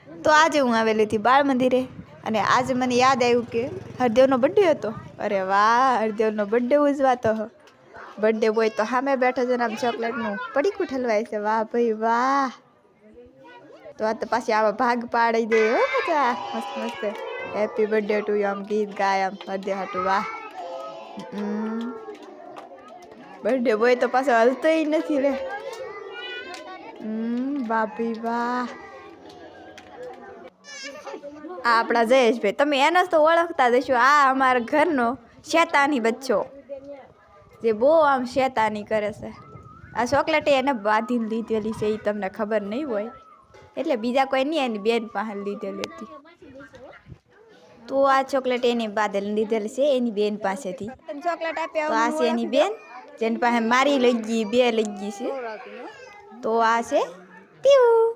તો આજે હું આવેલી હતી બાળ મંદિરે અને આજે મને યાદ આવ્યું કે હરદેવનો બર્થડે હતો. અરે વાહ, હરદેવનો બર્થડે ઉજવાતો હો. બર્થડે બોય તો સામે બેઠો છે ને આમ ચોકલેટનું પડીકું ઠલવાય છે. વાહ ભાઈ વાહ. તો આ તો પાછી આવા ભાગ પાડી દે હો મજા. મસ્ત મસ્ત હેપી બર્થડે ટુ યુ આમ ગીત ગાય આમ હરદેવ હાટું. વાહ. બર્થડે બોય તો પાછો હલતોય નથી રે. વાહ ભાઈ વાહ. આ આપણા જયેશભાઈ, તમે એને તો ઓળખતા જશો. આ અમારા ઘરનો શેતાની બચ્ચો જે બહુ આમ શેતાની કરે છે. આ ચોકલેટ એને બાંધીને લીધેલી છે, એ તમને ખબર નહીં હોય એટલે બીજા કોઈ નહીં, એની બેન પાસે લીધેલી હતી. તો આ ચોકલેટ એની બાંધેલ લીધેલી છે એની બેન પાસેથી. ચોકલેટ આપ્યા તો આ છે એની બેન, જેની પાસે મારી લઈ ગઈ, બે લઈ ગઈ છે. તો આ છે પીવું.